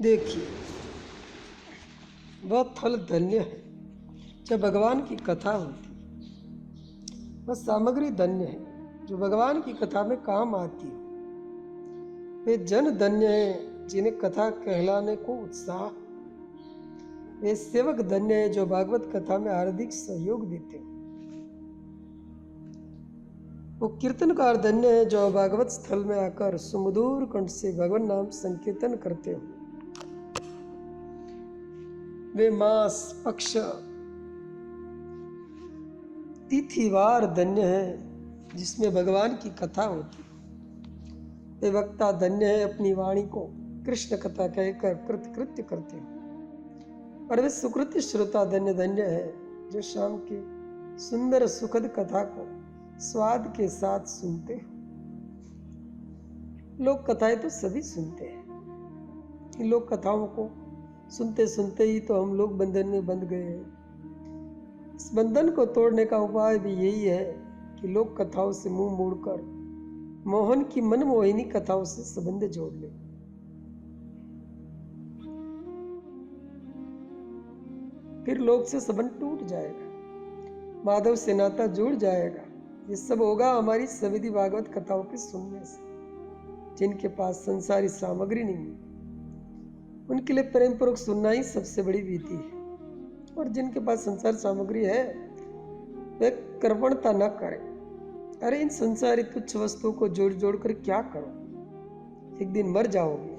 देखिए, वह फल धन्य है जब भगवान की कथा होती है। वह सामग्री धन्य है जो भगवान की कथा में काम आती है। वे जन धन्य है जिन्हें कथा कहलाने को उत्साह। वे सेवक धन्य है जो भागवत कथा में हार्दिक सहयोग देते हैं। वो कीर्तनकार धन्य है जो भागवत स्थल में आकर सुमधुर कंठ से भगवान नाम संकीर्तन करते हो। वे मास पक्ष तिथिवार धन्य है जिसमें भगवान की कथा होती है। वे वक्ता धन्य है अपनी वाणी को कृष्ण कथा कहकर कृतकृत्य करते हैं। और वे सुकृत्य श्रोता धन्य धन्य है जो शाम की सुंदर सुखद कथा को स्वाद के साथ सुनते हो। लोक कथाएं तो सभी सुनते हैं। इन लोक कथाओं को सुनते सुनते ही तो हम लोग बंधन में बंध गए हैं। इस बंधन को तोड़ने का उपाय भी यही है कि लोक कथाओं से मुंह मोड़कर मोहन की मनमोहिनी कथाओं से संबंध जोड़ ले। फिर लोक से संबंध टूट जाएगा, माधव से नाता जुड़ जाएगा। ये सब होगा हमारी सविधि भागवत कथाओं के सुनने से। जिनके पास संसारी सामग्री नहीं है उनके लिए प्रेम पूर्वक सुनना ही सबसे बड़ी विधि है। और जिनके पास संसार सामग्री है वे कृपणता न करें। अरे इन संसारी तुच्छ वस्तुओं को जोड़ जोड़ कर क्या करो। एक दिन मर जाओगे,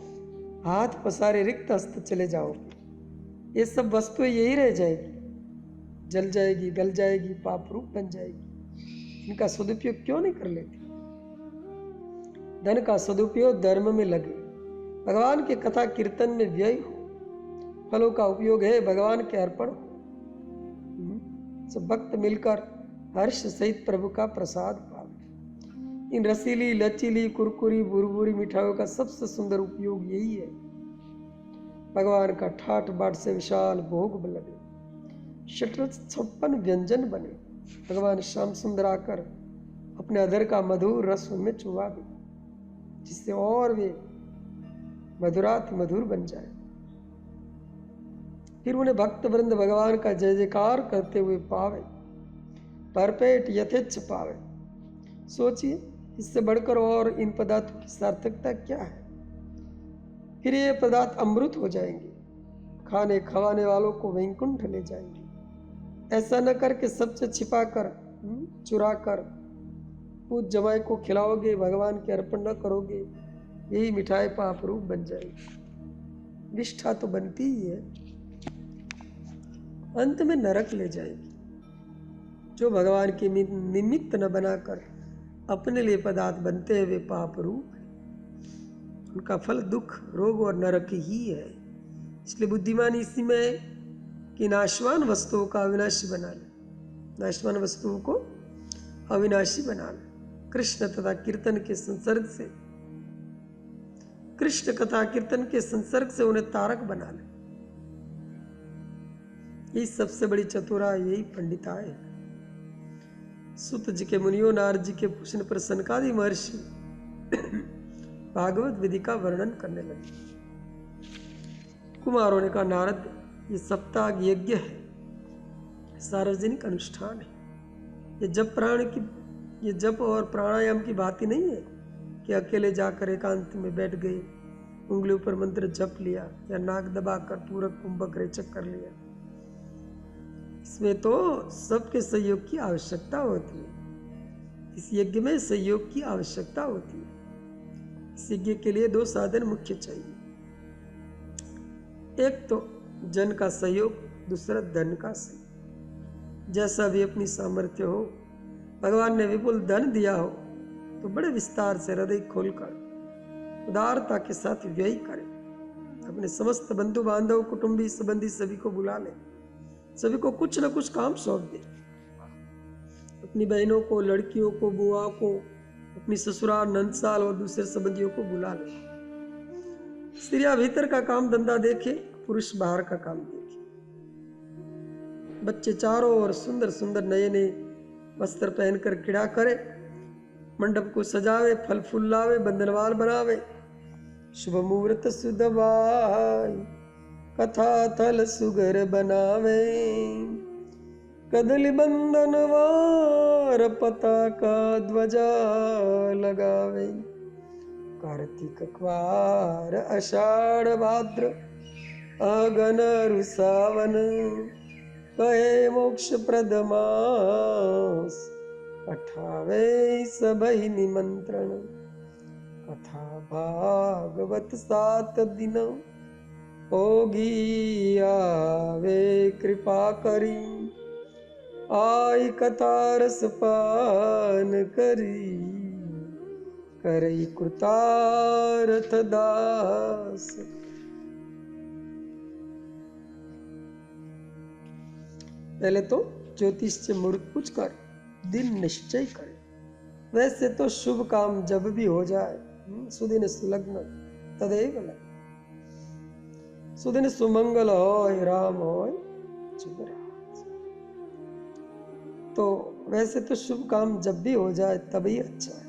हाथ पसारे रिक्त हस्त चले जाओगे। ये सब वस्तुएं यही रह जाएगी, जल जाएगी, गल जाएगी, पाप रूप बन जाएगी। इनका सदुपयोग क्यों नहीं कर लेते। धन का सदुपयोग धर्म में लगे, भगवान के कथा कीर्तन में व्यय हो। फलों का उपयोग है भगवान के अर्पण हो। सब भक्त मिलकर हर्ष सहित प्रभु का प्रसाद पावे। इन रसीली लचीली कुरकुरी बुरबुरी मिठाइयों का सबसे सुंदर उपयोग यही है। भगवान का ठाट बाट से विशाल भोग लगे, 56 व्यंजन बने। भगवान श्याम सुंदर आकर अपने अधर का मधुर रस उनमें चुवा दे, जिससे और वे मधुराति मधुर बन जाए। फिर उन्हें भक्त वृंद भगवान का जय जयकार करते हुए पावे, भरपेट यथेच्छ पावे। सोचिए, इससे बढ़कर और इन पदार्थों की सार्थकता क्या है। फिर ये पदार्थ अमृत हो जाएंगे, खाने खवाने वालों को वैकुंठ ले जाएंगे। ऐसा न करके सबसे छिपा कर चुरा कर पूज जमाई को खिलाओगे, भगवान के अर्पण न करोगे, यही मिठाई पाप रूप बन जाएगी। निष्ठा तो बनती ही है, अंत में नरक ले जाएगी। जो भगवान के निमित्त न बनाकर अपने लिए पदार्थ बनते हैं वे पाप रूप है। उनका फल दुख, रोग और नरक ही है। इसलिए बुद्धिमान इसी में है कि नाशवान वस्तुओं का अविनाशी बना ले, नाशवान वस्तुओं को अविनाशी बना ले। कृष्ण तथा कीर्तन के संसर्ग से, कृष्ण कथा कीर्तन के संसर्ग से उन्हें तारक बना ले। यही सबसे बड़ी चतुराई, यही पंडिताई है। सुत जी के मुनियों नारद जी के पूछने पर सनकादि महर्षि भागवत विधि का वर्णन करने लगे। कुमारों ने कहा, नारद, ये सप्ताह यज्ञ है, सार्वजनिक अनुष्ठान है। ये जप और प्राणायाम की बात ही नहीं है कि अकेले जाकर एकांत में बैठ गए, उंगलियों पर मंत्र जप लिया या नाक दबाकर पूरक कुंभक रेचक कर लिया। इसमें तो सबके सहयोग की आवश्यकता होती है। इस यज्ञ में सहयोग की आवश्यकता होती है। इस यज्ञ के लिए 2 साधन मुख्य चाहिए। एक तो जन का सहयोग, दूसरा धन का सहयोग। जैसा भी अपनी सामर्थ्य हो, भगवान ने विपुल धन दिया हो तो बड़े विस्तार से हृदय खोलकर उदारता के साथ व्यय करें। अपने समस्त बंधु बांधव, कुटुंबी, संबंधी सभी को बुला लें, सभी को कुछ न कुछ काम सौंप दें। अपनी बहनों को, लड़कियों को, बुआ को, अपनी ससुराल, नंदसाल और दूसरे संबंधियों को बुला लें। स्त्रियां भीतर का काम धंधा देखे, पुरुष बाहर का काम देखे। बच्चे चारों ओर सुंदर सुंदर नए नए वस्त्र पहनकर क्रीड़ा करे, मंडप को सजावे, फल फूल लावे, बंधनवाल बनावे, शुभ मुहूर्त सुदबाई कथा थल सुगर बनावे कदली बंधन वार पताका ध्वजा लगावे कार्तिक क्वार आषाढ़ भाद्र अगन रुसावन कहे मोक्ष प्रद मास पठावे सबई निमंत्रण कथा भागवत 7 दिन होगी आवे कृपा करी आई कथा रस पान करी करई कृतार्थ दास। पहले तो ज्योतिष से मुहूर्त पूछकर दिन निश्चय करे। वैसे तो शुभ काम जब भी हो जाए सुदिन सुलग्न तदेव लग्न सुदिन सुमंगल होय राम होय जुबराज। तो वैसे तो शुभ काम जब भी हो जाए तभी अच्छा है,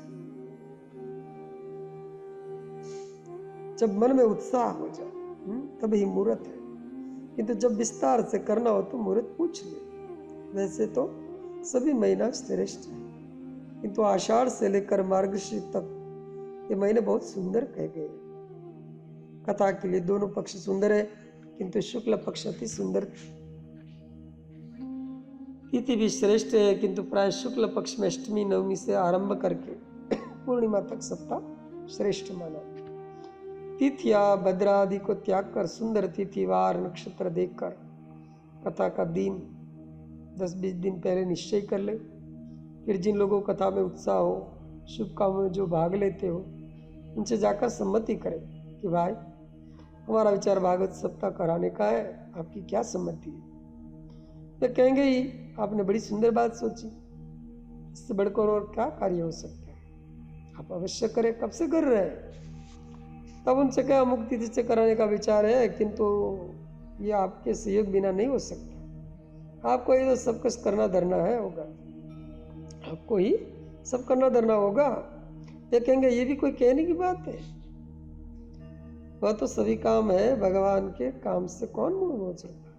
जब मन में उत्साह हो जाए तभी मुहूर्त है। किंतु जब विस्तार से करना हो तो मुहूर्त पूछ ले। वैसे तो सभी महीना श्रेष्ठ है, किंतु आषाढ़ से लेकर मार्गशीर्ष तक ये महीने बहुत सुंदर कहे गए। कथा के लिए दोनों पक्ष सुंदर है, किंतु शुक्ल पक्ष अति सुंदर। तिथि भी श्रेष्ठ है, किंतु प्राय शुक्ल पक्ष में अष्टमी नवमी से आरंभ करके पूर्णिमा तक सप्ताह श्रेष्ठ माना। तिथिया भद्रा आदि को त्याग कर सुंदर तिथि वार नक्षत्र देखकर कथा का दिन 10-20 दिन पहले निश्चय कर ले। फिर जिन लोगों को कथा में उत्साह हो, शुभ कामों में जो भाग लेते हो, उनसे जाकर सम्मति करें कि भाई हमारा विचार भागवत सप्ताह कराने का है, आपकी क्या सम्मति है। वे कहेंगे ही आपने बड़ी सुंदर बात सोची, इससे बढ़कर और क्या कार्य हो सकता है, आप अवश्य करें। कब से कर रहे हैं? तब उनसे क्या अमुक तिथि से कराने का विचार है, किंतु ये आपके सहयोग बिना नहीं हो सकता। आपको ही तो सब कुछ करना धरना है होगा, आपको ही सब करना धरना होगा। ये कहेंगे ये भी कोई कहने की बात है, वह तो सभी काम है, भगवान के काम से कौन मुंह मोड़ सकता है।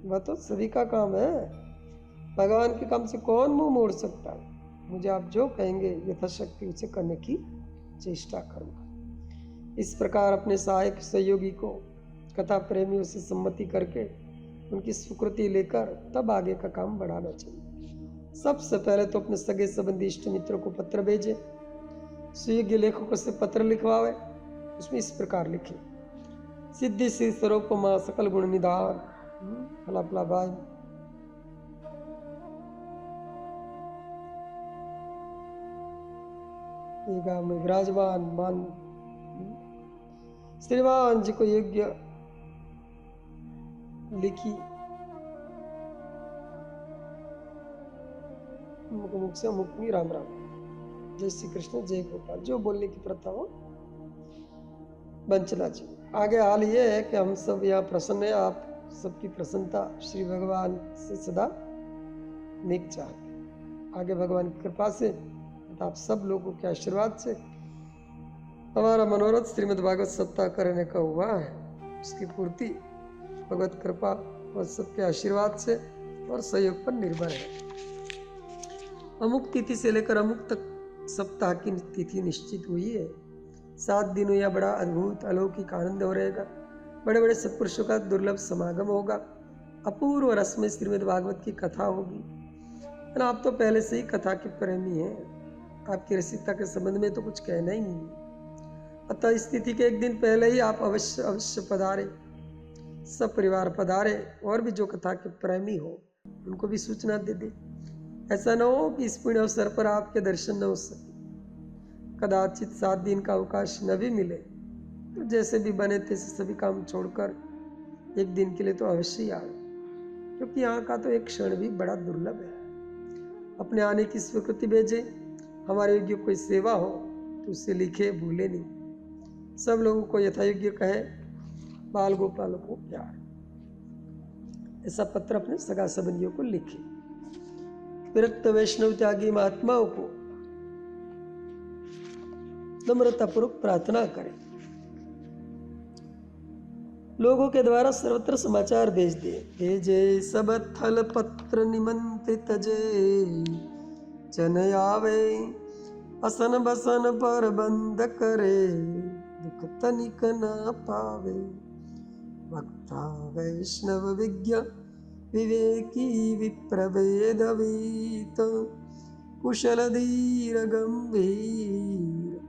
वह तो सभी का काम है, भगवान के काम से कौन मुंह मोड़ सकता है। मुझे आप जो कहेंगे यथाशक्ति उसे करने की चेष्टा करूंगा। इस प्रकार अपने सहायक सहयोगी को कथा प्रेमियों से सम्मति करके उनकी स्वीकृति लेकर तब आगे का काम बढ़ाना चाहिए। सबसे पहले तो अपने सगे संबंधी इष्ट मित्रों को पत्र भेजे, सुयोग्य लेखकों से पत्र लिखवावे। उसमें इस प्रकार लिखे, सिद्धि सिद्ध स्वरूपमा सकल गुण निधान फला फला भाई में विराजमान मान श्रीमान जी को योग्य लिखी मुख से मुक्ति राम राम, जय श्री कृष्ण, जय गोपाल, जो बोलने की प्रथा हो बंचना जी। आगे हाल ये है कि हम सब यहाँ प्रसन्न है, आप सबकी प्रसन्नता श्री भगवान से सदा नेक चाहते। आगे भगवान की कृपा से आप सब लोगों के आशीर्वाद से हमारा मनोरथ श्रीमद् भागवत सप्ताह करने का हुआ है, उसकी पूर्ति भगवत कृपा और सबके आशीर्वाद से और सहयोग पर निर्भर है। अमुक तिथि से लेकर अमुक तक सप्ताह की तिथि निश्चित हुई है। 7 दिनों यह बड़ा अद्भुत अलौकिक आनंद हो रहेगा। बड़े बड़े सत्पुरुषों का दुर्लभ समागम होगा। अपूर्व रस में श्रीमद् भागवत की कथा होगी। आप तो पहले से ही कथा के प्रेमी हैं, आपकी रसिकता के संबंध में तो कुछ कहना ही नहीं। अतः इस तिथि के एक दिन पहले ही आप अवश्य पधारे, सब परिवार पधारे, और भी जो कथा के प्रेमी हो उनको भी सूचना दे दे। ऐसा न हो कि इस पुण्य अवसर पर आपके दर्शन न हो सके, कदाचित 7 दिन का अवकाश न भी मिले, तो जैसे भी बने तैसे सभी काम छोड़कर एक दिन के लिए तो अवश्य ही आए, क्योंकि यहाँ का तो एक क्षण भी बड़ा दुर्लभ है। अपने आने की स्वीकृति भेजे। हमारे योग्य कोई सेवा हो तो उसे लिखे, भूले नहीं। सब लोगों को यथायोग्य कहे, बाल गोपाल को प्यार। ऐसा पत्र अपने सगा संबंधियों को लिखे। विरक्त वैष्णव त्यागी महात्माओं को नम्रतापूर्वक प्रार्थना करें। लोगों के द्वारा सर्वत्र समाचार भेज दे। भेजे सब थल पत्र निमंत्रित जे, जन आवे असन बसन पर बंद करे, दुख तनिक न पावे। वक्ता वैष्णव विज्ञ विवेकी विप्रवेदवीत, कुशल धीर गंभीर,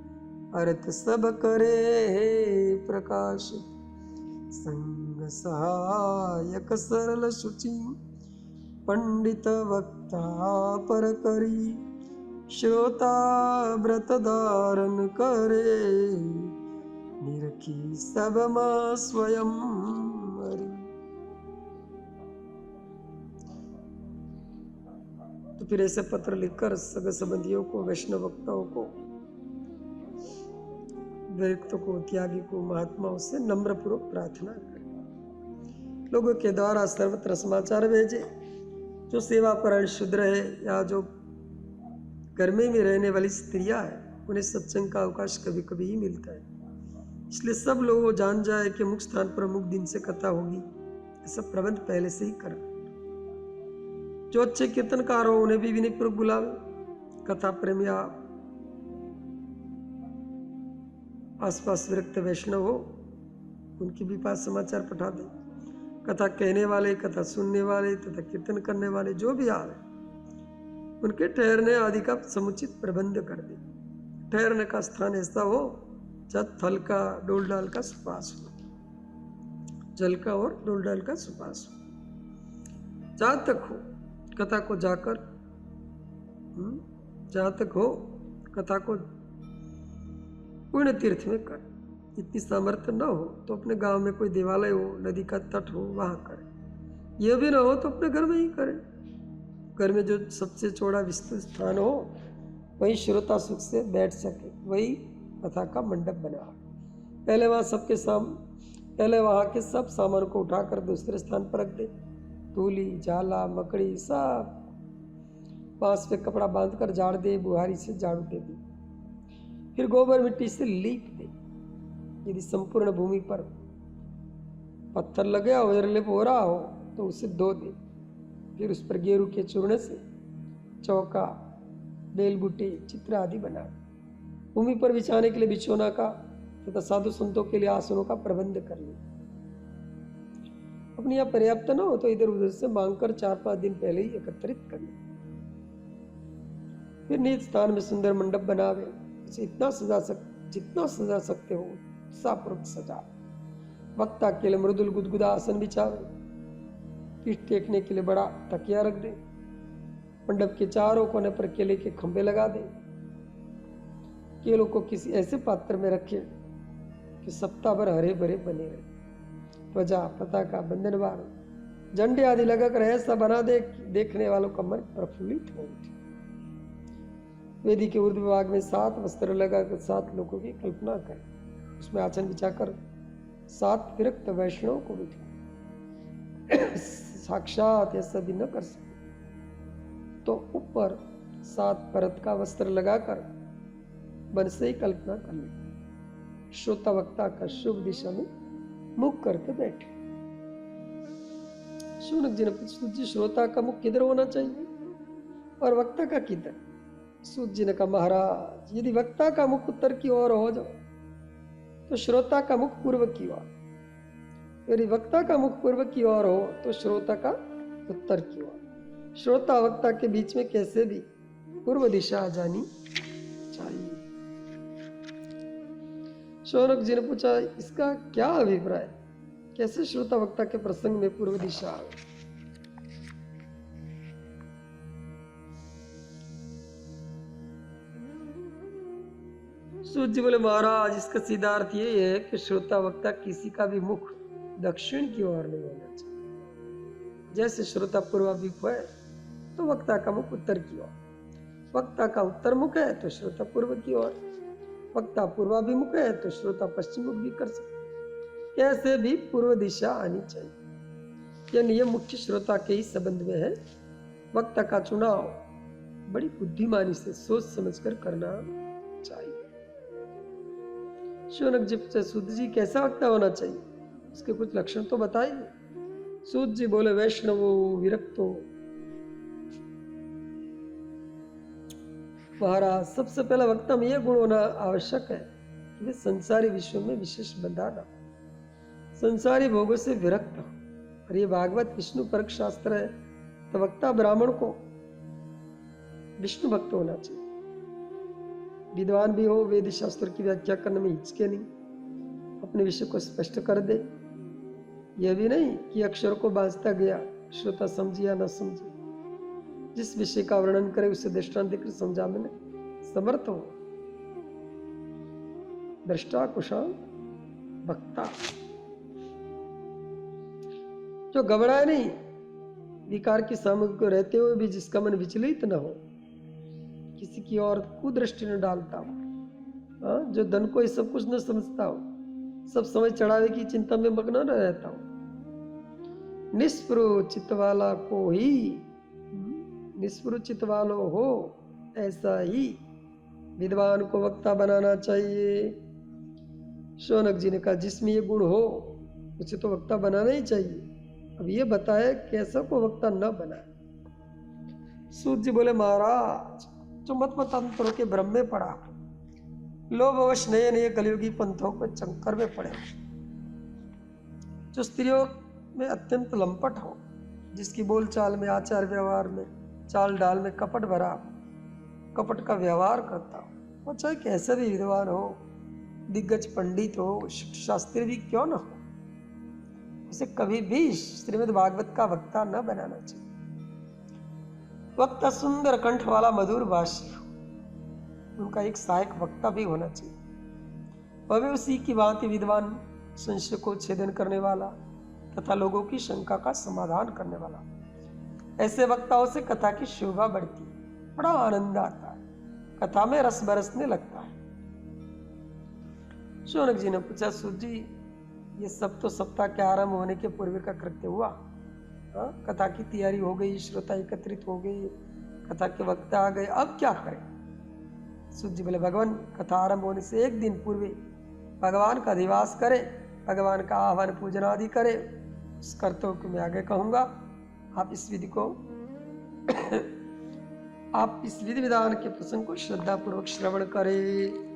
अर्थ सब करे प्रकाशित। संग सहायक सरल शुचि, पंडित वक्ता पर करी, श्रोता व्रत धारण करे, निरखी सब मां स्वयं मरी। तो फिर ऐसे पत्र लिखकर सगे संबंधियों को, वैष्णव वक्ताओं को, व्यक्ति को, त्यागी को, महात्माओं से नम्र पूर्वक प्रार्थना करें। लोगों के द्वारा सर्वत्र समाचार भेजे। जो सेवा परायण शूद्र है या जो घर में रहने वाली स्त्रियां हैं, उन्हें सत्संग का अवकाश कभी कभी ही मिलता है। इसलिए सब लोग जान जाए कि मुख्य स्थान पर अमुक दिन से कथा होगी, ऐसा प्रबंध पहले से ही कर। जो अच्छे कीर्तनकार हो उन्हें भी विनयपूर्वक बुलावे। कथा प्रेमी आसपास विरक्त वैष्णव हो, उनके भी पास समाचार पठा दे। कथा कहने वाले, कथा सुनने वाले तथा कीर्तन करने वाले जो भी आवे, उनके ठहरने आदि का समुचित प्रबंध कर दे। ठहरने का स्थान ऐसा हो जहाँ थल का, डोल डाल का सुपास हो, जल का और डोल डाल का सुपास हो। जहाँ तक हो कथा को जाकर, जहाँ तक हो कथा को पुण्य तीर्थ में कर। इतनी सामर्थ्य न हो तो अपने गांव में कोई देवालय हो, नदी का तट हो, वहां करे। यह भी ना हो तो अपने घर में ही करे। घर में जो सबसे चौड़ा विस्तृत स्थान हो, वही श्रोता सुख से बैठ सके, वही कथा का मंडप बना। पहले वहां के सब सामान को उठाकर दूसरे स्थान पर रख दे। तूली, जाला, मकड़ी सब बांस पे कपड़ा बांधकर झाड़ दे, बुहारी से झाड़ू दे दे। फिर गोबर मिट्टी से लीप दे। यदि संपूर्ण भूमि पर पत्थर लगे हो, एरलेप हो रहा हो तो उसे धो दे। फिर उस पर गेरू के चूर्ण से चौका, बेलबूटे, चित्र आदि बना। भूमि पर बिछाने के लिए बिछौना का तथा साधु संतों के लिए आसनों का प्रबंध कर ले। अपने यहाँ पर्याप्त न हो तो इधर उधर से मांगकर 4-5 दिन पहले ही एकत्रित कर ले। फिर निज स्थान में सुंदर मंडप बनावे। इसे जितना सजा सकते हो उत्साहपूर्वक सजा। वक्ता के लिए मृदुल गुदगुदा आसन बिछावे। पीठ टेकने के लिए बड़ा तकिया रख दे। मंडप के चारों कोने पर केले के खंभे लगा दे। केलों को किसी ऐसे पात्र में रखे कि सप्ताह भर हरे भरे बने रहे। ध्वजा, पताका, बंधनवार, झंडे आदि लगाकर ऐसा बना दे देखने वालों का मन प्रफुल्लित हो उठे। वेदी के ऊर्ध्व भाग में 7 वस्त्र लगाकर 7 लोगों की कल्पना करें। उसमें आसन बिछाकर 7 विरक्त वैष्णव को बिठा। साक्षात ऐसा भी न कर सके तो ऊपर 7 परत का वस्त्र लगाकर मन से ही कल्पना कर ले। श्रोता वक्ता का शुभ दिशा में मुख करके बैठे। शौनक जी ने पूछा, श्रोता का मुख किधर होना चाहिए और वक्ता का किधर? सूत जी ने कहा, महाराज यदि वक्ता का मुख उत्तर की ओर हो जाओ तो श्रोता का मुख पूर्व की ओर। यदि वक्ता का मुख पूर्व की ओर हो तो श्रोता का उत्तर की ओर। श्रोता वक्ता के बीच में कैसे भी पूर्व दिशा आ जानी चाहिए। शौनक जी ने पूछा, इसका क्या अभिप्राय, कैसे श्रोता वक्ता के प्रसंग में पूर्व दिशा आवे? सूत जी बोले, महाराज इसका सीधा अर्थ ये है कि श्रोता वक्ता किसी का भी मुख दक्षिण की ओर नहीं होना चाहिए। जैसे श्रोता पूर्वाभिमुख है तो वक्ता का मुख उत्तर की ओर, वक्ता का उत्तर मुख है तो श्रोता पूर्व की ओर, वक्ता पूर्वाभिमुख है तो श्रोता पश्चिम मुख भी कर सकते। कैसे भी पूर्व दिशा आनी चाहिए। यह नियम मुख्य श्रोता के ही संबंध में है। वक्ता का चुनाव बड़ी बुद्धिमानी से सोच समझकर करना चाहिए। शौनक जी पूछे, सूत जी कैसा वक्ता होना चाहिए, उसके कुछ लक्षण तो बताइए। सूत जी बोले, वैष्णवो विरक्तो। महाराज, सबसे पहला वक्ता में यह गुण होना आवश्यक है कि वे संसारी विश्व में विशेष बंधा न, संसारी भोगों से विरक्त हो। और ये भागवत विष्णु परक शास्त्र है, तो वक्ता ब्राह्मण को विष्णु भक्त होना चाहिए, विद्वान भी हो, वेद शास्त्र की व्याख्या करने में हिचके नहीं, अपने विषय को स्पष्ट कर दे। यह भी नहीं कि अक्षर को बांचता गया, श्रोता समझे या न समझे, जिस विषय का वर्णन करे उसे दृष्टांत देकर समझाने में समर्थ हो। दृष्टा कुशल वक्ता, जो घबराए नहीं, विकार की सामग्री को रहते हुए भी जिसका मन विचलित न हो, किसी की और कुदृष्टि न डालता हो, जो धन को सब कुछ न समझता हो, सब समय चढ़ावे की चिंता में मग्न न रहता हो, निष्पृह चित्त वाला को ही, निष्पृह चित्त वालो हो, ऐसा ही विद्वान को वक्ता बनाना चाहिए। शौनक जी ने कहा, जिसमें ये गुण हो उसे तो वक्ता बनाना ही चाहिए। अब ये बताए कैसा को वक्ता न बनाए। सूत जी बोले, महाराज, जो मत मतंत्रों के भ्रम में पड़ा, लोभवश नए नए कलयुगी पंथों को चंकर में पड़े, जो स्त्रियों में अत्यंत लंपट हो, जिसकी बोलचाल में, आचार व्यवहार में, चाल डाल में कपट भरा, कपट का व्यवहार करता हो, वो चाहे कैसे भी विद्वान हो, दिग्गज पंडित हो, शास्त्री भी क्यों न हो, उसे कभी भी श्रीमद् भागवत का वक्ता न बनाना चाहिए। वक्ता सुंदर कंठ वाला मधुर भाषी हो, उनका एक सहायक वक्ता भी होना चाहिए। वह भी उसी की भांति विद्वान, संशय को छेदन करने वाला तथा लोगों की शंका का समाधान करने वाला। ऐसे वक्ताओं से कथा की शोभा बढ़ती है, बड़ा आनंद आता है, कथा में रस बरसने लगता है। शौनक जी ने पूछा, सूत जी, ये सब तो सप्ताह के आरंभ होने के पूर्व का कृत्य हुआ, कथा की तैयारी हो गई, श्रोता एकत्रित हो गई, कथा के वक्ता आ गए, अब क्या करें? सूत जी बोले, भगवान, कथा आरंभ होने से एक दिन पूर्व भगवान का अधिवास करे, भगवान का आह्वान पूजन आदि करे। उस कर्तव्य को मैं आगे कहूंगा, आप इस विधि को आप इस विधि विधान के प्रसंग को श्रद्धा पूर्वक श्रवण करें।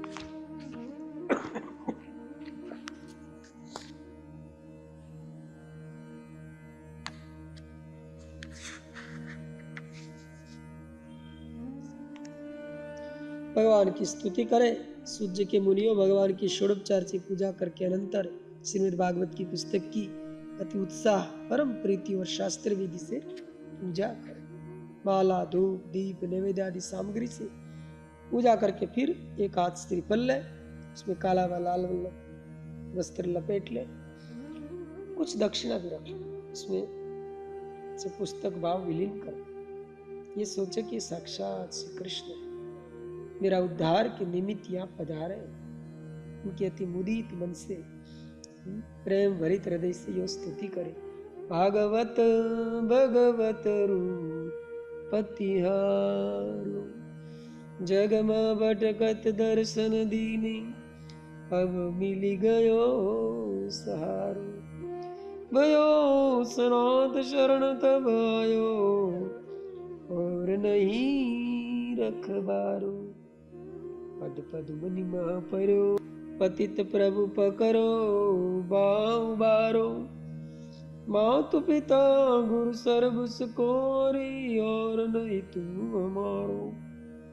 भगवान की स्तुति करें। सूर्य के मुनियों भगवान की षोडोपचार से पूजा करके अनंतर श्रीमद् भागवत की पुस्तक की अति उत्साह, परम प्रीति और शास्त्र विधि से पूजा करें। माला, धूप, दीप, नैवेद्य आदि सामग्री से पूजा करके फिर एक हाथ श्रीफल ले, उसमें काला व लाल वस्त्र लपेट ले, कुछ दक्षिणा भी रख ले, उसमें से पुस्तक भाव विलीन कर ये सोचे कि साक्षात श्री कृष्ण है, मेरा उद्धार के निमित्त यहाँ पधारे। उनकी अति मुदित मन से, प्रेम भरित हृदय से यो स्तुति करे। भागवत भगवत रूप पतिहारो, जगमा भटकत दर्शन दीने, अब मिली गयो सहारो। भयो सनात शरण तब आयो, और नहीं रखबारो। पद पद मुनि महा पर्यो, पतित प्रभु पकरो बाऊ बारो। मातु पिता गुरु सर्वस कोरी, और नहीं तू हमारो।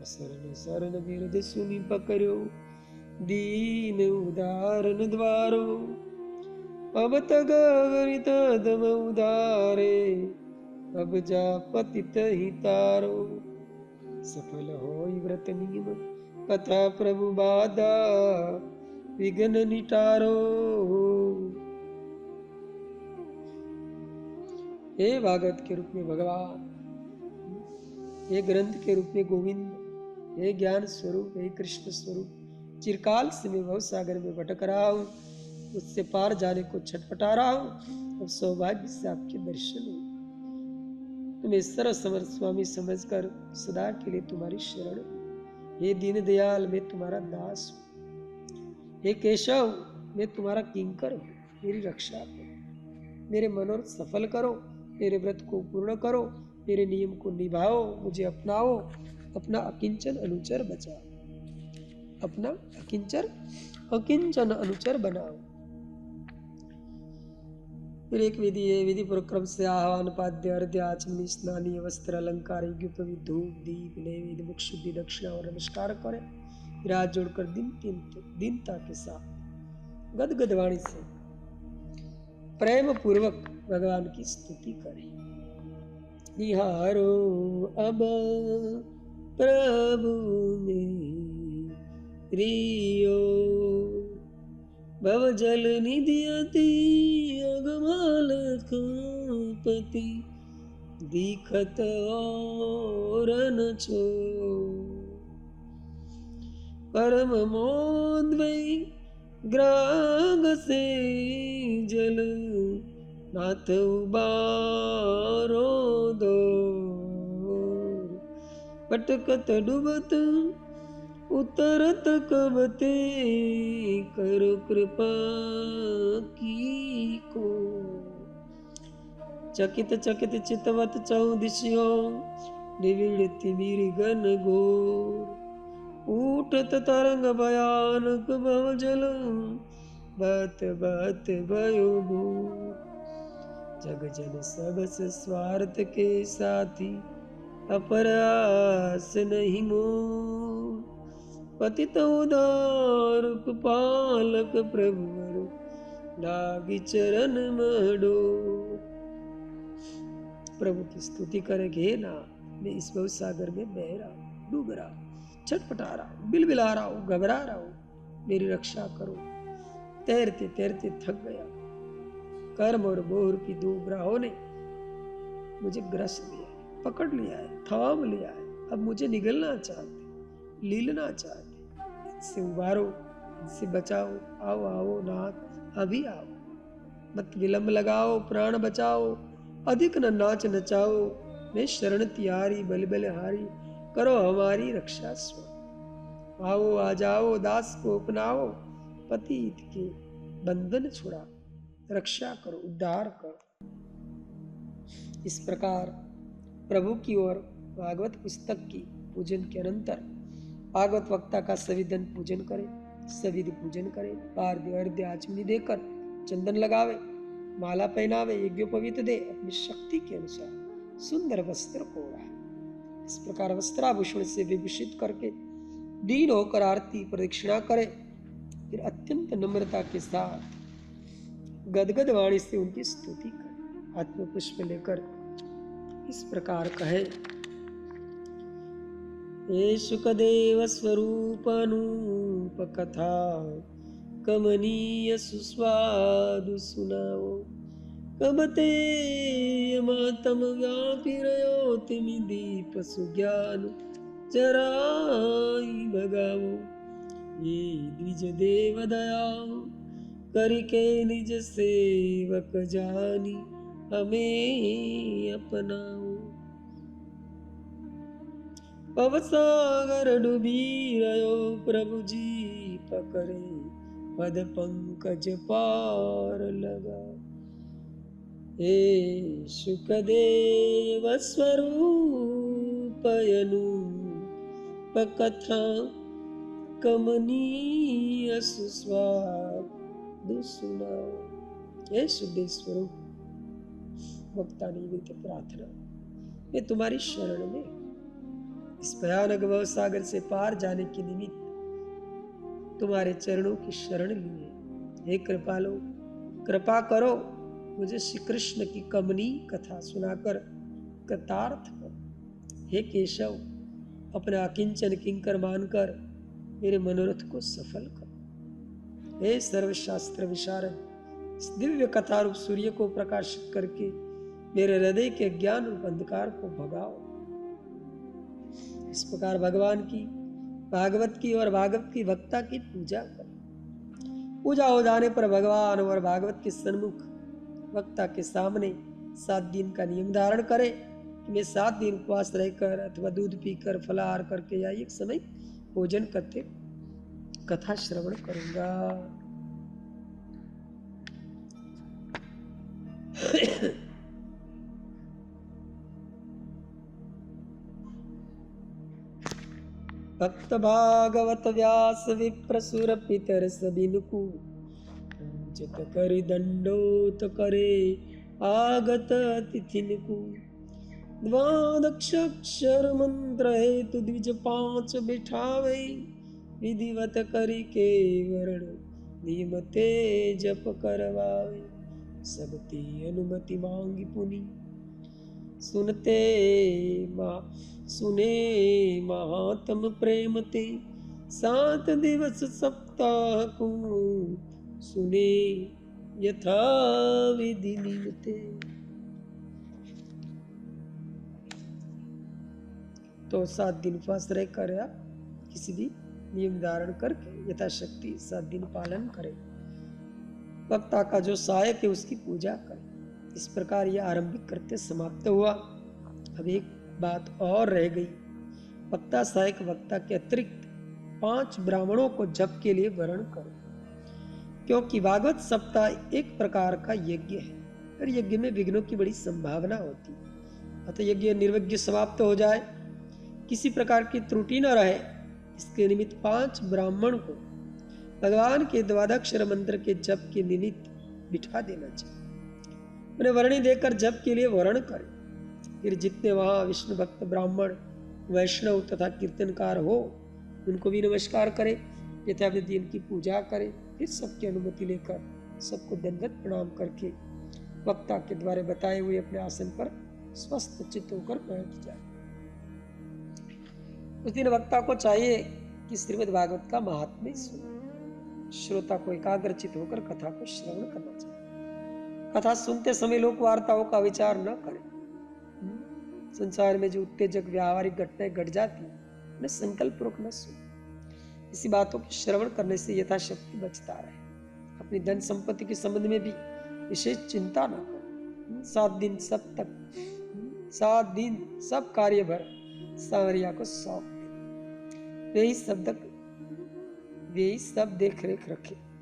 शरण शरण बिरद सुनि पकड़ो, दीन उदाहरण द्वारो। अब तक गणित दम उदारे, अब जा पतित ही तारो। सफल होई व्रत नियम, कथा प्रभु बाधा, विघ्न निटारो। हे भागवत के रूप में भगवान, हे ग्रंथ के रूप में गोविंद, हे ज्ञान स्वरूप, हे कृष्ण स्वरूप, चिरकाल से मैं भव सागर में भटक रहा हूँ, उससे पार जाने को छटपटा रहा हूँ। अब सौभाग्य से आपके दर्शन हो, तुम्हें सर्वसमर्थ स्वामी समझकर सदा के लिए तुम्हारी शरण। हे दीन दयाल, मैं तुम्हारा दास हूँ, हे केशव, मैं तुम्हारा किंकर हूँ, मेरी रक्षा करो, मेरे मनोरथ सफल करो, मेरे व्रत को पूर्ण करो, मेरे नियम को निभाओ, मुझे अपनाओ, अपना अकिंचन अनुचर बचाओ, अपना अकिंचन अनुचर बनाओ। फिर एक विधि है, विधि पूर्वक क्रम से आह्वान, पाद्य, अर्घ्य, आचमनी, स्नानीय वस्त्र, अलंकार, यज्ञोपवीत, धूप, दीप, नैवेद्य, मुख शुद्धि, दक्षिणा और नमस्कार करें। फिर हाथ जोड़कर दीनता के साथ गदगद वाणी से प्रेम पूर्वक भगवान की स्तुति करें। निहारो अब प्रभु मेरियो, भव जल निधि अति अगमालकपति, दिखत और न छो, परम मोद्वै ग्राग से जल, नाथ उबारो दो, पटकत डूबत उतरत कबते, करो कृपा की को। चकित चकित चितवत चौदिशियों, निविड़ तिमिर गन घोर, उठत तरंग भयानक भव जल, बात बात भयो भूर। जग जन सबस स्वार्थ के साथी, अपरास नहीं मोर, पतित उदार पालक प्रभुवर, लागी चरण मडो। प्रभु की स्तुति करेंगे, हे नाथ, मैं इस भव सागर में बह रहा हूँ, डूब रहा हूँ, छटपटा रहा हूँ, बिलबिला रहा हूँ, घबरा रहा हूँ, मेरी रक्षा करो। तैरते तैरते थक गया, कर्म और मोह की दो ग्रहों ने मुझे ग्रस लिया है, पकड़ लिया है, थाम लिया है। अब मुझे निगलना चाहते, लीलना चाहते, इनसे उबारो, इनसे बचाओ। आओ आओ नाथ, अभी आओ, मत विलंब लगाओ, प्राण बचाओ, अधिक न नाच नचाओ। मैं शरण तिहारी, बल बल हारी, करो हमारी रक्षा स्व। आओ आ जाओ, दास को अपनाओ, पतित के बंधन छुड़ा, रक्षा करो, उद्धार करो। इस प्रकार प्रभु की ओर भागवत पुस्तक की पूजन के अनंतर भागवत वक्ता का सविधन पूजन करें, सविधि पूजन करें, पार्ध्य अर्घ्य आचमनी देकर चंदन लगावे, माला पहनावे, यज्ञोपवीत दे, अपनी शक्ति के अनुसार सुंदर वस्त्र को ओढ़ाए। इस प्रकार वस्त्राभूषण से विभूषित करके दीन होकर आरती प्रदक्षिणा करे। फिर अत्यंत नम्रता के साथ गदगद वाणी से उनकी स्तुति करे। आत्म पुष्प लेकर इस प्रकार कहे, हे शुकदेव स्वरूप अनूप कथा, कमनीय सुस्वादु सुनाओ। कब ते मातम व्यापी रयो, तिमि दीप सुज्ञान चराई भगाओ। ये द्विज देव दया करके निज सेवक जानी, हमें अपनाओ। पव सागर डूबी रयो, प्रभु जी पकड़े, पद पंकज पार लगा। हे शुकदेव स्वरूप अनूप कथा, कमनीय सुस्वादु सुनाओ। हे शुद्धेव स्वरूप, वक्ता निमित्त प्रार्थना, मैं तुम्हारी शरण में इस भयानक भव सागर से पार जाने के निमित्त तुम्हारे चरणों की शरण ली है। हे कृपालो, कृपा करो, मुझे श्री कृष्ण की कमनीय कथा सुनाकर कृतार्थ करो। हे केशव, अपना अकिंचन किंकर मानकर मेरे मनोरथ को सफल करो। हे सर्वशास्त्र विशारद, इस दिव्य कथा रूप सूर्य को प्रकाशित करके मेरे हृदय के ज्ञान रूप अंधकार को भगाओ। इस प्रकार भगवान की, भागवत की और भागवत की वक्ता की पूजा करें। पूजा हो जाने पर भगवान और भागवत के सन्मुख वक्ता के सामने 7 दिन का नियम धारण करे कि मैं 7 दिन उपवास रहकर अथवा दूध पीकर फलाहार करके या एक समय भोजन कथा श्रवण करूंगा। भक्त भागवत व्यास विप्र सुर पितर सबिनुकु पूजित कर दंडोत करे आगत अतिथिनुकु द्वादक्षर मंत्र हेतु द्विज 5 बिठावे विधिवत करी के वर्ण नियमते जप करवावे सबती अनुमति मांगी पुनि सुने महात्म प्रेम ते 7 दिवस सप्ताह को सुने यथा विधि नियते। तो 7 दिन उपवास रहकर या किसी भी नियम धारण करके यथाशक्ति 7 दिन पालन करें। वक्ता का जो सहायक है उसकी पूजा करें। इस प्रकार यह आरंभिक कृत्य समाप्त हुआ। अब एक बात और रह गई। वक्ता सहायक वक्ता के अतिरिक्त 5 ब्राह्मणों को जप के लिए वर्ण करो, क्योंकि भागवत सप्ताह एक प्रकार का यज्ञ है और यज्ञ में विघ्नों की बड़ी संभावना होती है। अतः यज्ञ निर्विघ्न समाप्त हो जाए, किसी प्रकार की त्रुटि न रहे, इसके निमित्त 5 ब्राह्मण को भगवान के द्वादक्षर मंत्र के जप के निमित्त बिठा देना चाहिए। उन्हें वर्णी देकर जप के लिए वर्ण करें। फिर जितने वहां विष्णु भक्त ब्राह्मण वैष्णव तथा कीर्तनकार हो उनको भी नमस्कार करें, यथाविधि इनकी पूजा करें। फिर सबकी अनुमति लेकर सबको दंडवत प्रणाम करके वक्ता के द्वारा बताए हुए अपने आसन पर स्वस्थ चित्त होकर बैठ जाए। उस दिन वक्ता को चाहिए कि श्रीमद् भागवत का महात्म्य सुने। श्रोता को एकाग्रचित होकर कथा को श्रवण करना चाहिए। कथा सुनते समय लोक वार्ताओं का विचार न करें। संसार में जो उत्तेजक व्यावहारिक घटनाएं घट जाती है उन्हें संकल्प पूर्वक न सुने। इसी बातों के श्रवण करने से यथाशक्ति बचता रहे। अपनी धन संपत्ति के संबंध में भी विशेष चिंता न करें। 7 दिन सब कार्य भर सांवरिया को सौंप दे। वे ही सब देख रेख रखे।